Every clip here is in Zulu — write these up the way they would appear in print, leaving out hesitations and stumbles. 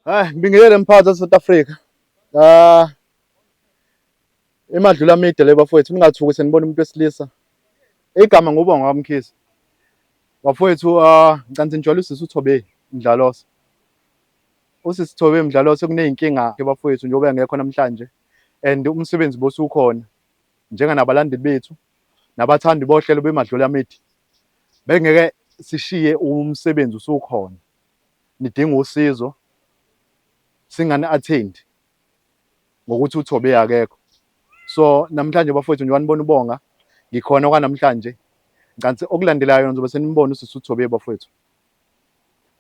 Ngibingelele mphakathi waseSouth Africa. Ah, emadlula amide le bafowethu ningathuki senibona umuntu wesilisa. Igama ngubonga kaMkhize. Bafowethu ngicela nijwayele usisi uThobeni Mdlalose. Usisi Thobeni Mdlalose kuney'nkinga ke bafowethu njengoba engekho namhlanje and umsebenzi bosukhona. Njenganabalandeli bethu nabathandi bohlelo bemadlula amide. Bengeke sishiye umsebenzi usukhona. Nidinga usizo singani-attend ngokuthi uThobe akekho. So namhlanje bafowethu njengoba nibona ubonga ngikhona kwanamhlanje. Ngicansi okulandelayo ngizobe senibona usisi uThobe bafowethu.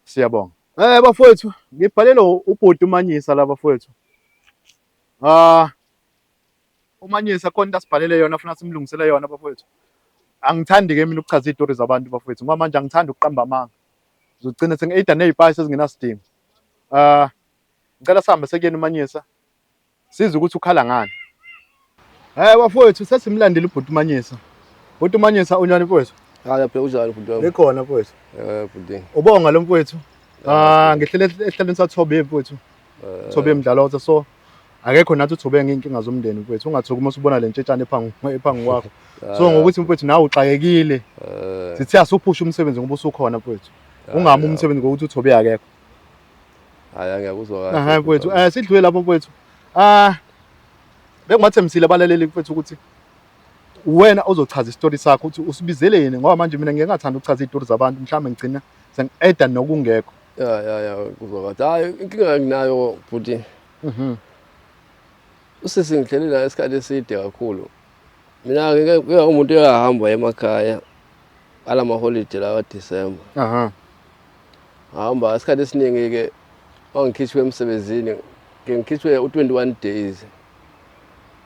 Siyabonga. Bafowethu ngibhalelwe ubhuti uManyisa la bafowethu. uManyisa khona into asibhalele yona afuna simlungisele yona bafowethu. Angithandi ke mina ukuchaza iy'tori zabantu bafowethu ngoba manje angithandi ukuqamba amanga. Ngizogcina sengi-eda ney'payisi ezingenasidingo. Ngicela sihambe sekuyena uManyisa sizwe ukuthi ukhala ngani. Bafowethu sesimlandile ubhuti uManyisa. Bhuti uManyisa unjani mfowethu? Hhayi phela unjani bhuti wami? Ngikhona mfowethu. Bhuti. Ubonga lo mfowethu. Ngihlele ehlelweni saThobe mfowethu. Thobe Mdlalose so akekho nathi uThobe ngiy'nkinga zomndeni mfowethu. Ungathuki uma usubona le ntshetshana ephansi kwakho. So ngokuthi mfowethu nawe uxakekile. Sithi asuphusha umsebenzi ngoba usukhona mfowethu. Ungami umsebenzi ngokuthi uThobe akekho. Hhayi ngiyakuzwa kahle. Mfowethu sidlule lapho mfowethu. Bengibathembisile abalaleli mfowethu ukuthi wena uzochaza isitori sakho ukuthi usibizele yini ngoba manje mina ngeke ngathanda ukuchaza iy'tori zabantu mhlawumbe ngigcina sengi-eda nokungekho. Ya kuzwa kahle. Hhayi inkinga enginayo bhuti. Usisi ngihleli naye isikhathi eside kakhulu. Mina-ke umuntu uyahamba emakhaya ala maholide lawa December. Hamba isikhathi esiningi-ke wangikhishwe emsebenzini ngikhishwe u-21 days.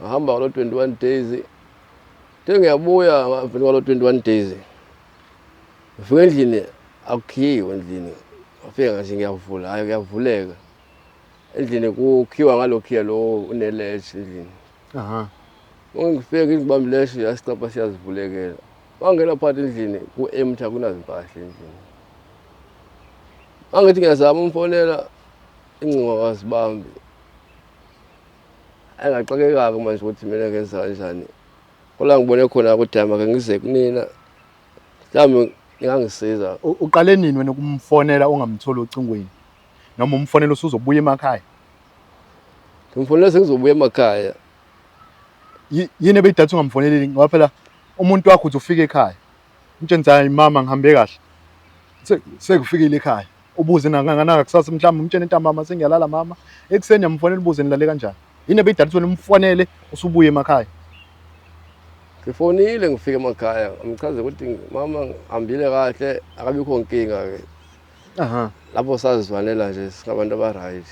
Ngahamba kwalo 21 days. Ngiyabuya ngavela kwalo 21 days. Ngifika endlini akukhiwe endlini. Ngafika nje ngiyavula, hayi kuyavuleka. Endlini kukhiwa ngalokhiya lo uneleshi endlini. Ngifike ngibambe leshi yasicapha siyazivulekela. Wangena phakathi endlini ku-empty akunazimpahla endlini. Angithi ngiyazama umfonela ingcingo kazibambi. Engaxakeka-ke manje ukuthi mina ngenza kanjani. Kola ngibone khona ukuthi hayi make ngize kunina. Mhlawumbe ngangisiza. Uqale nini wena ukumfonela ungamtholi ocingweni? Noma umfonela usuzobuya emakhaya? Ngimfonela sengizobuya emakhaya. Yini ebeyidathi ungamfoneleli ngoba phela umuntu wakho uthi ufike ekhaya. Umtshela hayi mama ngihambe kahle. Sekufikile ekhaya. Ubuze nangana kusasa mhlawumbe umtshela ntambama sengiyalala mama. Ekuseni yamfonela ubuze nilale kanjani? Yini ebeyidathi wena umfonele usubuya emakhaya? Ngifonile ngifike emakhaya ngichaze ukuthi mama ngihambile kahle akabikho nkinga-ke. Lapho sazizwanela nje singabantu aba-right.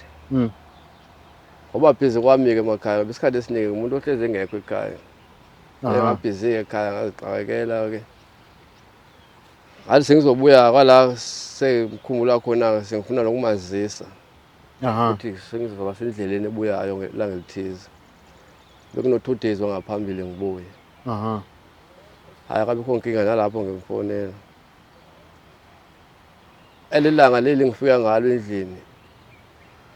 Ngoba bhizi kwami-ke emakhaya isikhathi esiningi umuntu ohlezi engekho ekhaya. Ngabhizi-ke ekhaya ngazixakekela-ke. Ngathi sengizobuya kwala sengikhumbula khona sengifuna nokumazisa. Ukuthi sengizoba sendleleni ebuyayo ngelanga elithize. Bekuno-2 days wangaphambili ngibuye. Hhayi akabikho nkinga nalapho ngimfonela. Lelanga leli ngifika ngalo endlini.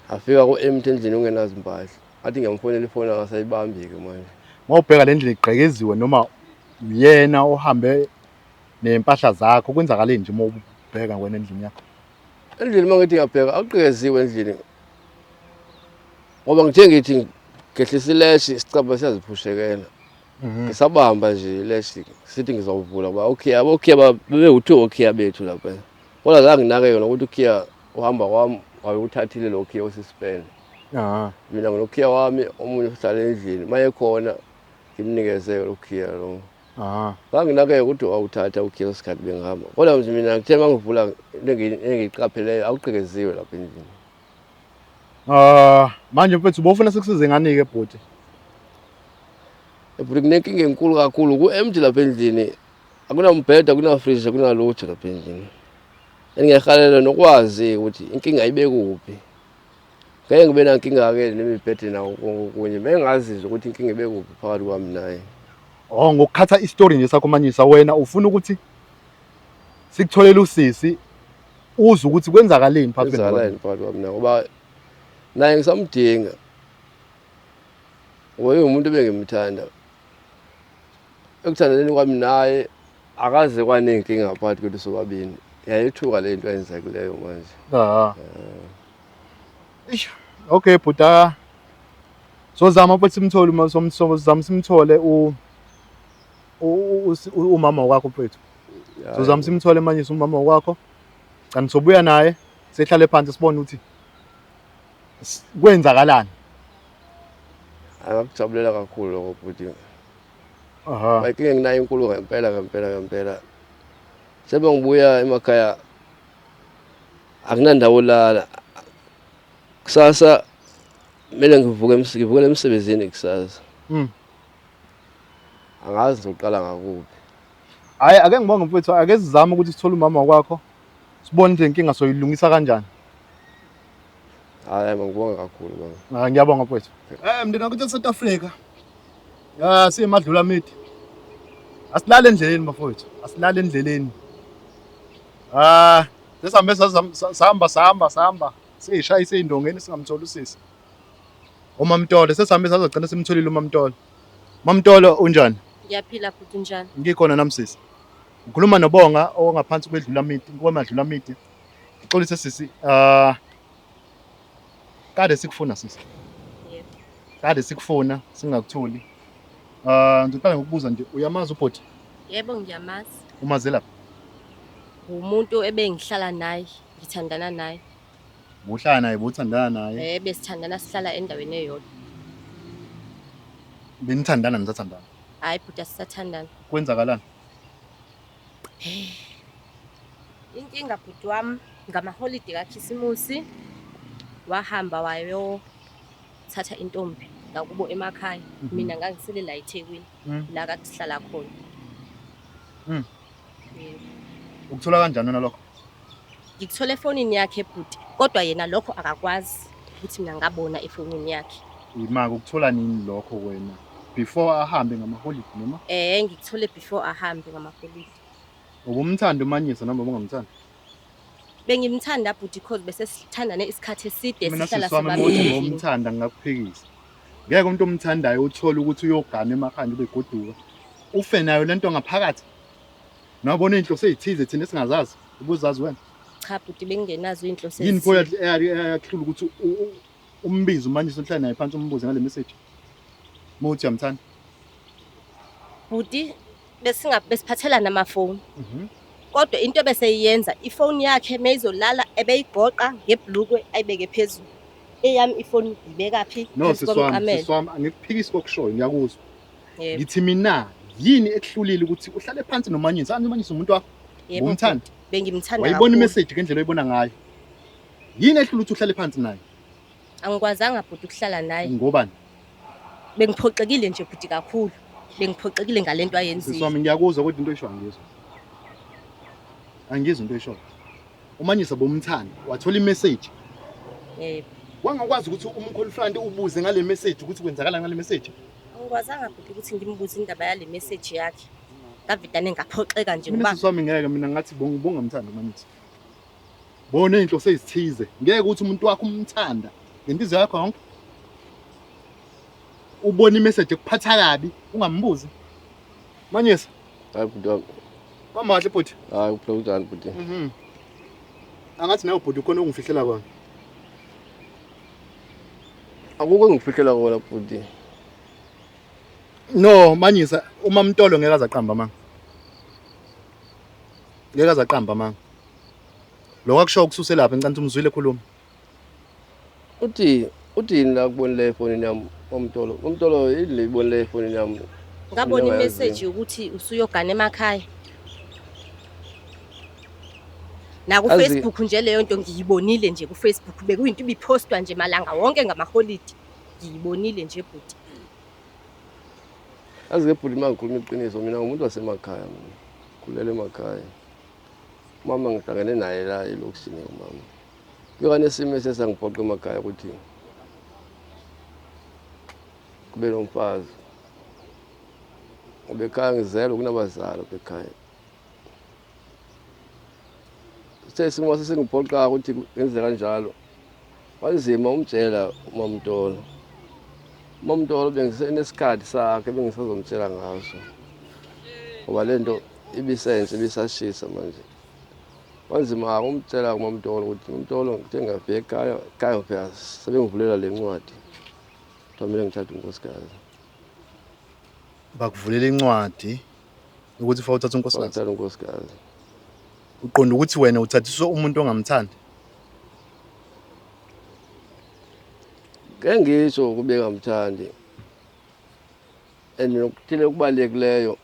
Afika ku-empty endlini ungenazo impahla. Ngathi ngiyamfonela ifoni angasayibambi-ke manje. Mawubheka le ndlela igqekeziwe noma uyena ohambe nempahla zakho kwenzakaleni nje uma ubheka wena endlini yakho? Endlini mangithi ngiyabheka akuqekeziwe endlini. Ngoba ngithe ngithi ngehlisa ileshi isicabha siyaziphushekela. Ngisabamba nje ileshi sithi ngizawuvula ngoba ukhiya bebewu-2 okhiya bethu lapha. Kodwa zange nginake-ke nokuthi ukhiya uhamba kwami wayewuthathile lo khiya osisipene. Mina nginokhiya wami omunye uhlala endlini mayekhona ngimnikeze lo khiya lo. Zange nginake-ke ukuthi wawuthatha ukhiya isikhathi bengihamba. Kodwa nje mina ngithe mangivula engiyiqapheleyo awuqekeziwe lapha endlini. Manje mfethu bofuna sikusize ngani-ke bhuti? Bhuti kunenkinga enkulu kakhulu ku-empty lapha endlini. Akunambheda, akunafriji, akunalutho lapha endlini. Ngiyahalela nokwazi ukuthi inkinga ibe kuphi. Ngeke ngibe nankinga-ke nemibhede nawo kunye. Mengazizwa ukuthi inkinga ibe kuphi phakathi kwami naye. Ngokukhatha isitori nje sakho Manyisa wena ufuna ukuthi sikutholele usisi uzwe ukuthi kwenzakaleni phakathi kwami ngoba naye ngisamdinga ngoba umuntu ebengimthanda. Ekuthandaneni kwami naye akaze kwanenkinga phakathi kwethu sobabili. Yayithuka le nto ayenzakileyo manje. Okay bhuta, sozama futhi simthole uma somzama simthole umama wakho mfethu. Sozama simthole manje umama wakho. Kanti sobuya naye sehlale phansi sibone ukuthi kwenzakalani. Angakujabulela kakhulu lokho bhuti. Bayinkinga enginayo inkulu ngempela. Sebe ngibuya emakhaya akunandawo lala. Kusasa kumele ngivukele emsebenzini kusasa. Angazi ngizoqala ngakuphi. Hayi ake ngibonge mfethu, ake sizame ukuthi sithole umama wakho. Sibone into inkinga soyilungisa kanjani. Hayi ngibonga kakhulu baba. Ngiyabonga mfethu. Mndeni wakuthi South Africa. Siyemadlula mithi. Asilale endleleni mfowethu, asilale endleleni. Sesambe sahamba. Sishayise indongeni singamtholi usisi. uMamtolo sesambe sizogcina simtholile uMamtolo. Mamtolo unjani? Ngiyaphila futhi njani? Ngikhona namsisi. Ngikhuluma noBonga ongaphansi kwedlula mithi, kwemadlula mithi. Ngixolise sisi, kade sikufuna sisi. Yebo. Kade sikufuna singakutholi. Ngizoqala ngokubuza nje, uyamazi uBhoti? Yebo ngiyamazi. Umazi lapha? Umuntu ebengihlala naye, ngithandana naye. Uhlala naye, uthandana naye? Besithandana sihlala endaweni eyodwa. Benithandana nisathandana? Hayi futhi asisathandana. Kwenzakalani? Inkinga bhuti wami ngamaholide kaKhisimusi wahamba wayothatha intombi ngakubo emakhaya. Mina ngangisele la eThekwini la kade sihlala khona. Ukuthola kanjani wena lokho? Ngikuthole efonini yakhe bhuti, kodwa yena lokho akakwazi ukuthi mina ngabona efonini yakhe. Imaka ukuthola nini lokho wena? Before ahambe ngamaholide noma? Ngikuthole before ahambe ngamaholide. Ubumthanda uManyisa noma ungamthanda? Bengimthanda bhuti because bese sithandane isikhathi eside sihlala sobabili. Mina ngomthanda ngakuphikisa. Ngeke umuntu omthandayo uthola ukuthi uyogana emakhaya begoduka. Ufe nayo lento ngaphakathi. Nabona into seyithize thina singazazi. Ubuzazi wena? Cha bhuti bengingenazo inhloso yini pho yakhulu ukuthi umbizo manje uhlala naye phansi umbuze ngale message. Muthi yamthanda. Bhuti besiphathela namafoni. Kodwa into beseyenza ifoni yakhe mayizolala ebeyigoqa ngebhlukwe ayibeke phezulu. Eyami ifoni ibeka phi? No siswami angikuphikisi kokushoyo ngiyakuzwa. Ngithi mina yini ekuhlulile ukuthi uhlale phansi noManyisa? Anzi uManyisa umuntu wakho? Umthanda? Bengimthanda. Wayibona imessage ngendlela oyibona ngayo. Yini ehlula ukuthi uhlale phansi naye? Angikwazanga bhuti ukuhlala naye. Ngobani? Bengiphoxekile nje bhuti kakhulu. Bengiphoxekile ngalento ayenzile. Siswami ngiyakuzwa kodwa into oyisho angizwa. Angizwa into oyisho. uManyisa bomthanda wathola imessage. Yebo. Wangakwazi ukuthi umqualified ubuze ngale message ukuthi kwenzakala ngale message? Angikwazanga bhuti ukuthi ngimbuze indaba yale message yakhe. Ngavidane ngaphoxeka nje ngoba Siswami ngeke mina ngathi bongamthanda uManyisa. Bona into sezithize. Ngeke ukuthi umuntu wakho umthanda ngentizwe yakho yonke. Ubona imessage ekuphatha kabi ungambuzi. Manyisa. Hayi bhuti wami. Kwamahle bhuti. Hayi uphela unjani bhuti? Angathi nawe bhuti ukhona ungifihlela kona. Akukho ngifihlela kona bhuti. No Manyisa uMamtolo ngeke azaqamba manga. Ngeke azaqamba manga. Lokho akusho ukususela lapha encanthi umzwile ekhuluma. Uthini la kubonile efonini yami uMamtolo? uMamtolo yini le ibonile efonini yami? ngabona imessage ukuthi usuyogana emakhaya. Na ku Facebook nje leyo nto ngiyibonile nje ku Facebook bekuyinto ibipostwa nje malanga wonke ngamaholide. Ngiyibonile nje bhuti. Azi ke bhuti mangikhuluma iqiniso mina ngumuntu wasemakhaya mina. Khulele emakhaya. Mama ngihlangene naye la elokishini umama. Kuyoka nesimo sesangiphoqa emakhaya ukuthi kube nomfazi. Ubekhaya ngizela kunabazali bekhaya. Sesimo sesingiphoqa ukuthi ngenze kanjalo. Wanzima umtshela uMamTolo. uMamTolo bengisenesikhathi sakhe bengisazomtshela ngaso. Ngoba lento ibisense ibisashisa manje. Wanzima umtshela uMamTolo ukuthi uMamTolo ngithe ngiyafika ekhaya phela sebengivulela le ncwadi. Kumele ngithathe unkosikazi. Bakuvulela incwadi ukuthi ufuna uthatha unkosikazi. Ngithatha unkosikazi. Uqonda ukuthi wena uthathiswa umuntu ongamthandi. Ngeke ngisho kube ngamthandi. Nokuthile okubalulekileyo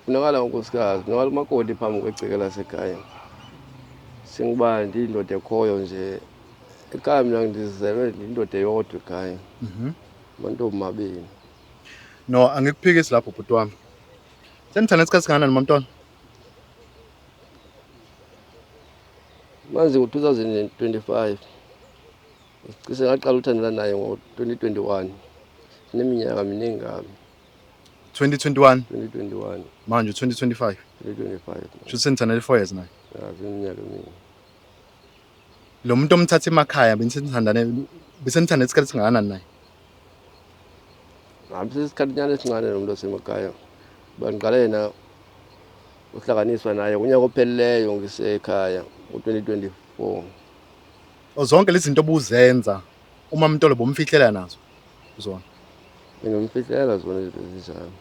kunakala unkosikazi, kunakala umakoti phambi kwegceke lasekhaya. Singibandi indoda ekhoyo nje. Ekhaya mina ngidizelwe indoda eyodwa ekhaya. Amantombi mabili. No, angikuphikisi lapho bhuti wami. Senithanda isikhathi singakanani noMamTolo? Manje ngo-2025 cishe ngaqala uthandana naye ngo-2021. Sineminyaka miningi kabi. 2021 2021 manje 2025. 2025 Kusho senithandana 4 years naye. Iminyaka eminingi. Lo muntu omthatha emakhaya besenithanda isikhathi singakanani naye? Isikhathinyana esincane nomuntu osemakhaya. Bangiqale yena uhlanganiswa naye unyaka opheleleyo ngisekhaya ngo-2024. Zonke lezi zinto obuzenza uMamTolo bomfihlela nazo zona. Ngimfihlela zona ezinjalo.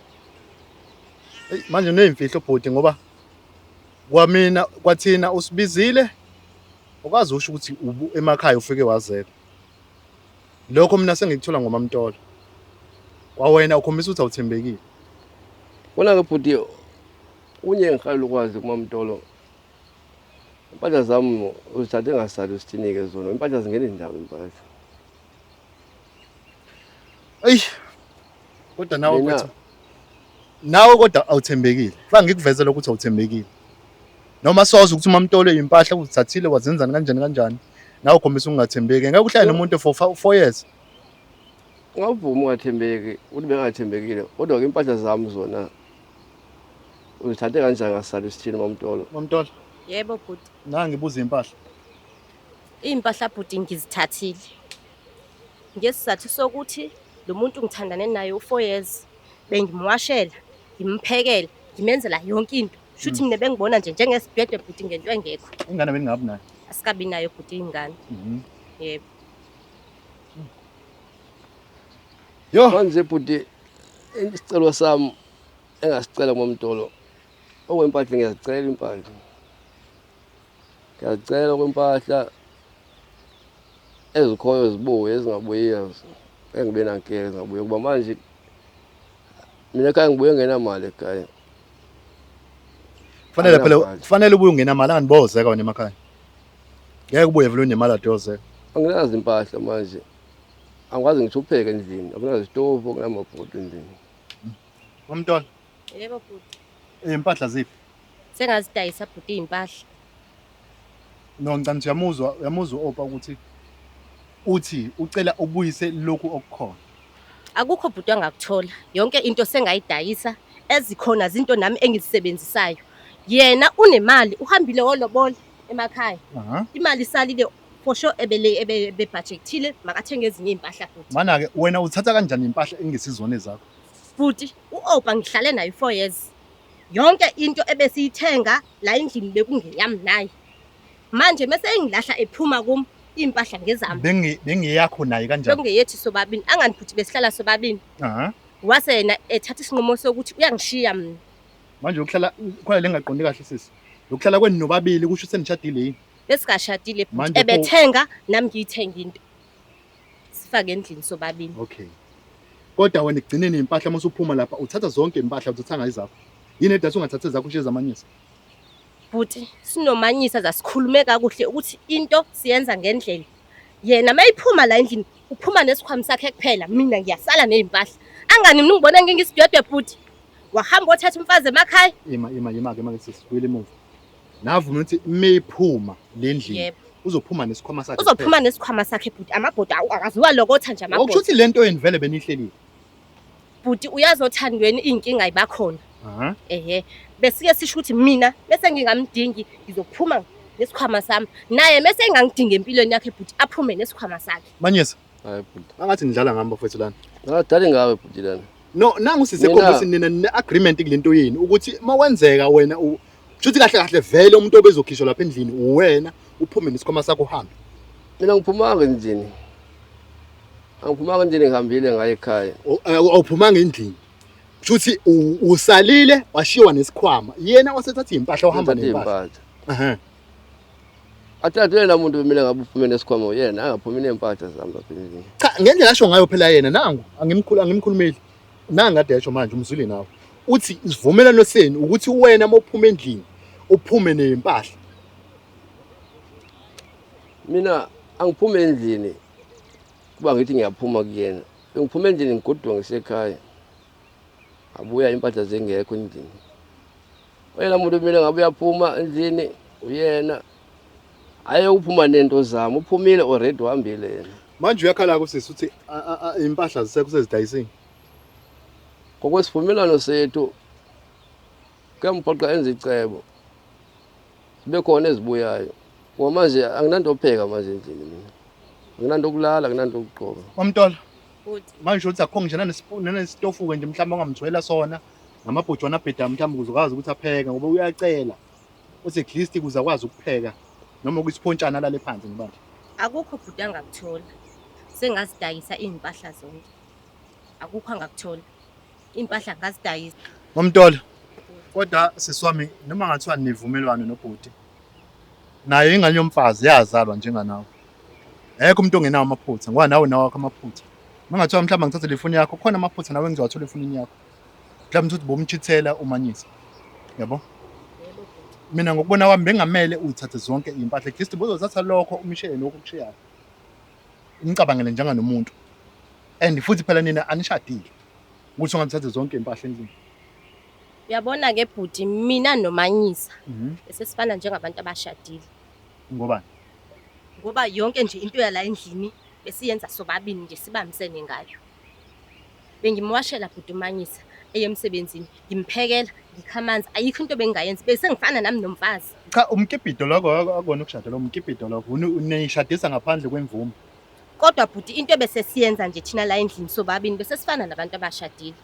Manje uneyimfihlo bhuti ngoba kwathina usibizile ukwazi usho ukuthi emakhaya ufike wazeka. Lokho mina sengikuthola ngoMamTolo. Kwawena ukhombisa ukuthi awuthembekile. Bona ke bhuti unye ngikhali ukwazi kuMamTolo. Impahla zami uzithathe ngasali usithinike zona. Impahla zingene indawo impahla. Ey. Kodwa nawe kodwa awuthembekile. Kufanele ngikuvezele ukuthi awuthembekile. Noma soze ukuthi uMamTolo impahla uzithathile wazenzani kanjani. Nawe ukhombisa ungathembeki. Ngeke uhlale nomuntu for 4 years. Ngavuma ungathembeki, uthi bengathembekile. Kodwa ke impahla zami zona uzithathe kanjani ngasali usithini uMamTolo? uMamTolo. Yebo bhuti. Ngibuza impahla. Impahla bhuti ngizithathile. Ngesizathu sokuthi lo muntu ngithandane naye u4 years bengimwashela, ngimphekela, ngimenzela yonke into. Shuthi mina bengibona nje njengesibhedwe bhuti ngento engekho. Ingane beningabi nayo. Asikabi nayo bhuti ingane. Yebo. Yo, manje bhuti isicelo sami engasicela kuMamTolo okwempahla ngiyazicela impahla. Ngiyacela kwempahla ezikhoyo zibuye ezingabuyiyo engibe nankeke zingabuye kuba manje mina ekhaya ngibuye ngenamali ekhaya. Kufanele ubuye ungenamali angibozeka wena emakhaya. Ngeke ubuye vele unemali adozeka. Anginazi impahla manje. Angikwazi ngithupheke endlini. Akunazi isitofu okunamabhuti endlini. uMamTolo. Yebo bhuti. Impahla ziphi? Sengazidayisa bhuti impahla. No ngicela uyamuzwa opa ukuthi uthi ucela ubuyise lokhu okukhona. Akukho bhuti angakuthola. Yonke into sengayidayisa ezikhona izinto nami engizisebenzisayo. Yena unemali uhambile wolobola emakhaya. Imali isalile for sure ebe budgetile makathenge ezinye impahla futhi. Mana ke wena uthatha kanjani impahla engesizone zakho? Futhi uOpa ngihlale naye 4 years. Yonke into ebesiyithenga la endlini bekungeyami naye. Manje mase engilahla ephuma kum impahla ngezami. Bengiyakho naye kanjani? Bekungeyethu sobabini anganiphuthi besihlala sobabini. Wase yena ethatha isinqumo sokuthi uyangishiya mina. Manje ukuhlala khona lengaqondi kahle sisi. Ukuhlala kwenu nobabili kusho senishadile yini? Besikashadile bhuti ebethenga nami ngiyithenga into. Sifake endlini sobabini. Okay. Kodwa wena igcineni impahla mase uphuma lapha uthatha zonke impahla uzothanga izakho. Yini edathi ungathatha zakho ushiye zamanyisa? Bhuti sinomanyisa zasikhulume kakuhle ukuthi into siyenza ngendlela. Yena mayiphuma la endlini uphuma nesikhwami sakhe kuphela mina ngiyasala nezimpahla. Angani mina ngibona ngingisidwedwe bhuti. Wahamba othatha umfazi emakhaya. Ima ke sisibuyele emuva. Navuma ukuthi meyiphuma le ndlini. Yebo. Uzophuma nesikhwama sakhe. Uzophuma nesikhwama sakhe bhuti amabhoda akaziwa lokotha nje amabhoda. Okusho ukuthi lento yeni vele benihlelile. Bhuti uyazothandweni inkinga ibakhona. Besike sisho ukuthi mina bese ngingamdingi ngizophuma nesikhwama sami naye mase engangidinga empilweni yakhe bhuti aphume nesikhwama sakhe. Manyisa, Hayi bhuti. angathi nidlala ngami bafethu lana. Ngadali ngawe bhuti lana. No, nangu sisekhomba ukuthi nina ne-agreement kulento yini ukuthi mawenzeka wena shuthi kahle kahle vele umuntu obezokhishwa lapha endlini uwena uphume nesikhwama sakho uhambe. Mina ngiphumanga endlini. Angiphumanga endlini ngihambile ngaye ekhaya. Awuphumanga endlini. Shuthi usalile washiwa nesikhwama. Yena wasethatha impahla uhamba nempahla. Athathele la muntu mina ngabe uphume nesikhwama uyena angaphumi nempahla zami lapha endlini. Cha, ngendlela asho ngayo phela yena nangu angimkhulumeli. Nanga kade yasho manje umzwile nawe. Uthi isivumelano senu ukuthi wena mawuphuma endlini uphume nempahla. Mina angiphume endlini kuba ngithi ngiyaphuma kuyena. Ngiphume endlini ngigudwa ngisekhaya. Abuya impahla zengekho endlini. Oyela muntu mina ngabe uyaphuma endlini uyena aye uphuma nento zami uphumile already uhambile yena. Manje uyakhala kusisi uthi impahla zisekho sezidayisini. Ngokwesivumelano sethu kuyampoqa enze icebo. Sibe khona ezibuyayo. Ngoba manje anginanto opheka manje endlini mina. Anginanto kulala, anginanto ukugqoka. Wamtola. Bhuti Manje uthi akho nje nanesitofu ke nje mhlawumbe ongamthwela sona namabhojwana abheda mhlawumbe ukuzokwazi ukuthi apheke ngoba uyacela. Uthi at least kuzakwazi ukupheka noma ukuyisiphontshana lale phansi ngibanje. akukho bhuti angakuthola. Sengazidayisa impahla zonke. Akukho angakuthola. Impahla ngazidayisa. Wamtola. Kodwa siswami noma ngathiwa nivumelwano nobhuti. Naye ingane yomfazi yazalwa njenganawe. Ekho umuntu ongenawo amaphutha, ngoba nawe nawo akho amaphutha. Mangathiwa mhlawumbe ngithathe lefoni yakho, khona amaphutha nawe ngizowathola efonini yakho. Mhlawumbe uthi bomchithela umanyisa. Yabo? Yebo bhuti. Mina ngokubona kwami bengamele uthathe zonke impahla. At least bozothatha lokho umshele lokho kushiyayo. Umcabangele njenganomuntu. And futhi phela nina anishadile. Ukuthi ungathathe zonke impahla endlini. Uyabona ke bhuti mina nomanyisa esesifana njengabantu abashadile. Ngobani? Ngoba yonke nje into yala endlini besiyenza sobabili nje sibambisene ngayo. Bengimwashela bhuti umanyisa eyemsebenzini, ngimphekela, ngikhamanzi, ayikho into bengayenzi bese ngifana nami nomfazi. Cha, umkipito lokho akona ukushada lo umkipito lokho. Unishadisa ngaphandle kwemvume. Kodwa bhuti into bese siyenza nje thina la endlini sobabili bese sifana nabantu abashadile.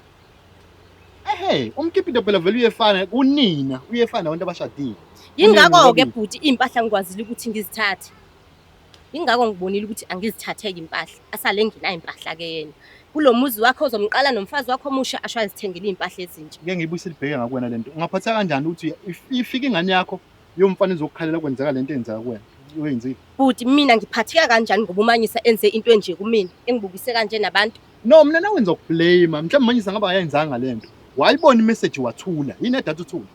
Umkipito phela vele uyefana kunina, uyefana nabantu abashadile. Yingakho ke bhuti impahla ngikwazile ukuthi ngizithathe. Yingakho ngibonile ukuthi angizithatheke impahla. Asale nginayo impahla ke yena. Kulomuzi wakho uzomqala nomfazi wakho omusha ashwa azithengele impahla ezintsha. Ngeke ngiyibuyisele ibheke ngakuwena lento. Ungaphatha kanjani ukuthi ifika ingane yakho yomfana ezokukhalela kwenzeka lento eyenzeka kuwena? Uyenzile. Bhuti mina ngiphatheka kanjani ngoba umanyisa enze into enje kumina engibukise kanje nabantu? No, mina nawe wenza ukublame. Mhlawumbe manyisa ngaba ayenzanga lento. Wayibona imessage wathula. Yini edatha uthula?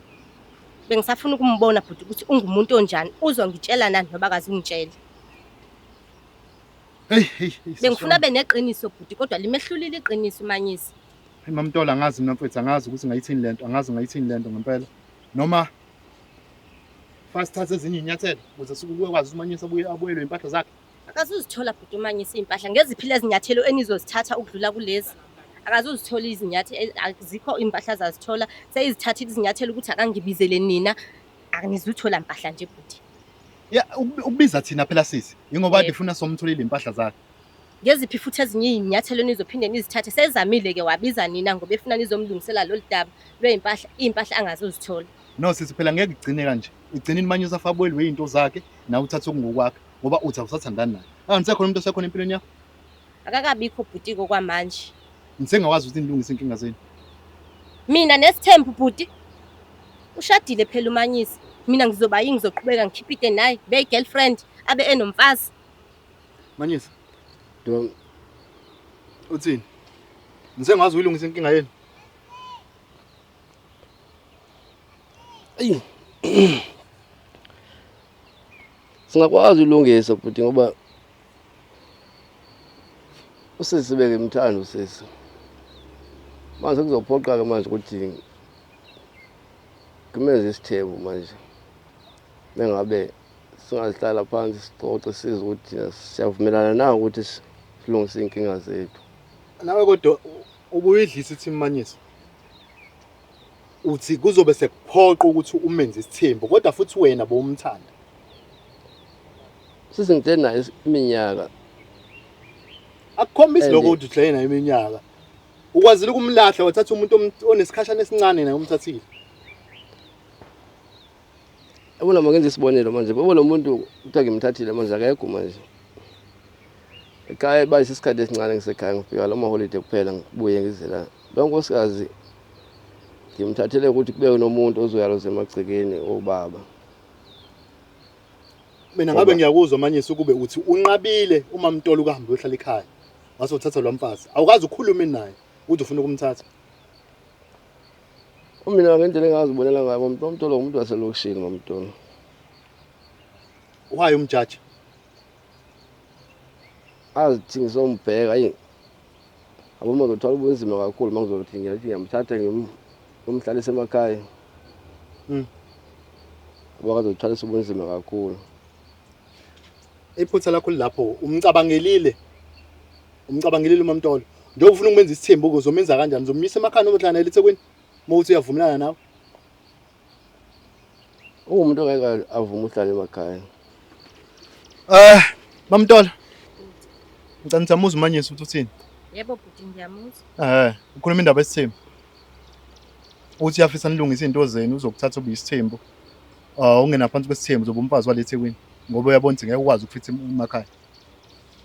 Bengisafuna ukumbona bhuti ukuthi ungumuntu onjani. Uzongitshela nani noba akazi ungitshela. Hey. Bengifuna beneqiniso bhuti kodwa limehlulile iqiniso umanyisa. Hey Mamtola, angazi mina mfethu, angazi ukuthi ngayithini lento, angazi ngayithini lento ngempela. Noma fast thatha ezinye inyathelo ukuze sikukwazi umanyisa abuyelwe impahla zakhe. Akazuzithola bhuti umanyisa impahla ngeziphi lezi nyathelo enizozithatha ukudlula kulezi. Akazuzithola izinyathelo azikho impahla zazithola seyizithathile izinyathelo ukuthi akangibizele nina akanizuthola impahla nje bhuti. Ukubiza thina phela sisi. Ingoba ndifuna somtholile impahla zakhe. Ngeziphi futhi ezinye izinyathelo nizophinde nizithathe sezamile ke wabiza nina ngoba efuna nizomlungisela lo lidaba lweimpahla impahla angazuzithola. No sisi phela ngeke igcine kanje. Igcine imanyisa afabwelwe izinto zakhe na uthatha okungokwakhe ngoba uthi awusathandani naye. Angisekhona umuntu osekhona empilweni yakho. Akakabikho bhuti kwamanje. Ngisengakwazi ukuthi nilungise inkinga zenu. Mina nesithembu bhuti ushadile phela umanyisa. Mina ngizoba yini ngizoqhubeka ngikhipite naye be girlfriend abe enomfazi. Manyisa. Uthini? Ngisengakwazi ukuyilungisa inkinga yenu. Ayi. Singakwazi ulungisa bhuti ngoba usesibeke imthando sesi. Manje kuzophoqa ke manje ukuthi kumenze isithembu manje. Mengabe singahlala phansi sixoxe size ukuthi siyavumelana na ukuthi silungise inkinga zethu. Nawe kodwa ubuyidlisa ithi Manyisa. Uthi kuzobe sekuphoqa ukuthi umenze isithembu kodwa futhi wena bowumthanda. sisingitshela naye iminyaka Akukhombisi And- lokho ukuthi uhleyena iminyaka. Ukwazile ukumlahla wathatha umuntu onesikhashana esincane naye umthathile. Ubona makenze isibonelo manje ngoba lo muntu kuthiwa ngimthathile manje akekho manje. Ekhaya bayise isikhathi esincane ngisekhaya ngifika loma holiday kuphela ngibuye ngize la. Lo nkosikazi ngimthathele ukuthi kube nomuntu ozoyaloza emagcekeni obaba. Mina ngabe ngiyakuzwa manje ukube uthi unqabile uma Mtolo ukuhamba uyohlala ekhaya. Ngase uthatha lo mfazi. Awukazi ukukhuluma naye ukuthi ufuna ukumthatha. Mina ngendlela engazibonela ngayo uMtolo umuntu waselokishini ngoMtolo. Why umjaji? Azithi ngizombheka ayi aboma ngithola ubunzima kakhulu mangizothi ngiyamthatha ngimhlalise emakhaya. Wakazothwala ubunzima kakhulu. Iphutha lakho lapho umcabangelile uMamtolo. Njengoba ufuna ukumenza isithembu uzomenza kanjani? Uzomisa emakhaya noma uhlala naye eThekwini? Mawuthi uyavumelana nawe. Umuntu ongeke avume uhlala emakhaya. Mamtolo. Ngicela ngizamuza umanyisi ukuthi uthini. Yebo bhuti ngiyamuzwa. Ukhuluma indaba esithembu. Uthi uyafisa nilungise izinto zenu uzokuthatha ube isithembu. Ungena phansi kwesithembu uzoba umfazi wale eThekwini ngoba uyabona ukuthi ngeke ukwazi ukufitha emakhaya.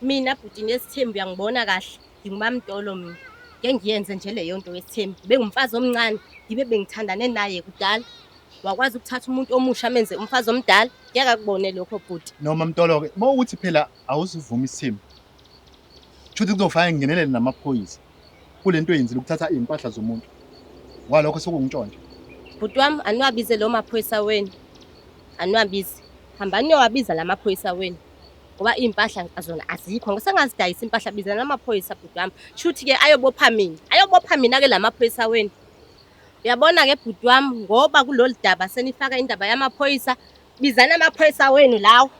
Mina bhuti nesithembu uyangibona kahle. NginguMamtolo mina. Ngeke ngiyenze nje leyo nto yesithembu. Bengumfazi omncane, ngibe bengithandane naye kudala. Wakwazi ukuthatha umuntu omusha amenze umfazi omdala. Ngeke akubone lokho bhuti. No Mamtolo ke mawuthi phela awusivumi isithembu. Futhi kuzofanele ngingenelele namaphoyisa. Kulento yenzile ukuthatha impahla zomuntu. Walokho sokungitshontsha. Bhuti wami aniwabize lo maphoyisa wenu. Aniwabize. Hambani niyowabiza lamaphoyisa wenu. Ngoba impahla azona azikho. Ngisengazidayisa impahla biza namaphoyisa bhuti wami. Shuthi ke ayobopha mina. Ayobopha mina ke lamaphoyisa wenu. Uyabona ke bhuti wami ngoba kulolu daba senifaka indaba yamaphoyisa bizana amaphoyisa wenu lawo.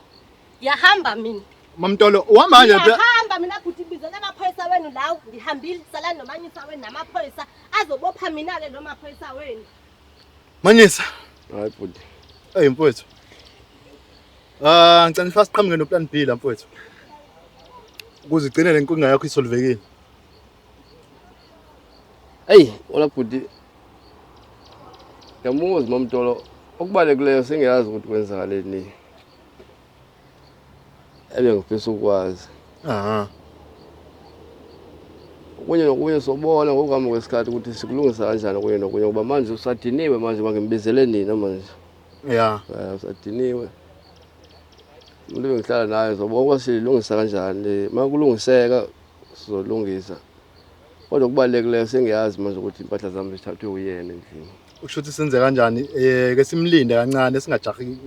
Ngiyahamba mina. Mamtolo uhamanje phela. Ngiyahamba mina bhuti bizana amaphoyisa wenu lawo. Ngihambile salani nomanyisa wenu namaphoyisa azobopha mina ke lo maphoyisa wenu. Manyisa. Hayi bhuti. Mfowethu. Ngicela nifase siqhamuke no plan B la mfowethu. Ukuze igcine le nkinga yakho isolvekile. Hey, ola bhuti. Ngiyamuzwa uMamtolo. Okubalekuleyo sengiyazi ukuthi kwenzakaleni. Ngifisa ukwazi. Okunye nokunye sobona ngokuhamba kwesikhathi ukuthi sikulungisa kanjani okunye nokunye ngoba manje usadiniwe manje bangimbizele nina manje. Usadiniwe. Umuntu bengihlala naye sobona silungisa kanjani. Makulungiseka sizolungisa. Kodwa okubalekuleyo sengiyazi manje ukuthi impahla zami zithathwe uyena endlini. Usho ukuthi senze kanjani? Ke simlinde kancane singajahi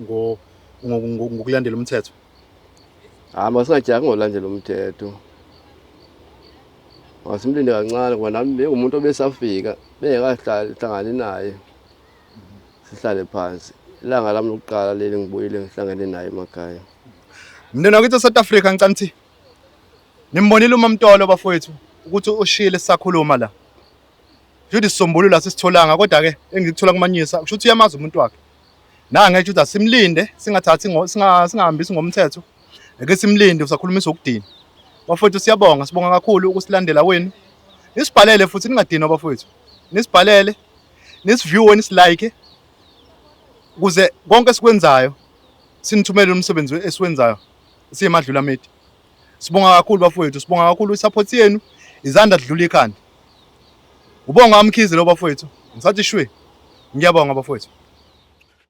ngokulandela umthetho. Masingajahi ngolandela umthetho. Wasimlinde kancane ngoba nami bengumuntu obesafika bengekahlangani naye. Sihlale phansi. Ilanga lami lokuqala leli ngibuyile ngihlangene naye emakhaya. Mina nakithi eSouth Africa ngicela ngithi nimbonile uMamtolo bafowethu ukuthi ushile sisakhuluma la. Futhi sisombulula sisitholanga kodwa ke engikuthola kumanyisa kusho ukuthi uyamazi umuntu wakhe. Nanga ngisho ukuthi asimlinde singathathi singahambisi ngomthetho. Ake simlinde usakhulumisa ukudini. Bafowethu siyabonga kakhulu ukusilandela wenu. Nisibhalele futhi ningadini bafowethu. Nisibhalele, nisiview nisilike ukuze konke esikwenzayo sinithumele umsebenzi esiwenzayo siyemadlula media. Sibonga kakhulu bafowethu, sibonga kakhulu isupport yenu. Izandla dlula ikhanda. Ubonga amkhize lo bafowethu. Ngisathi shwe. Ngiyabonga bafowethu.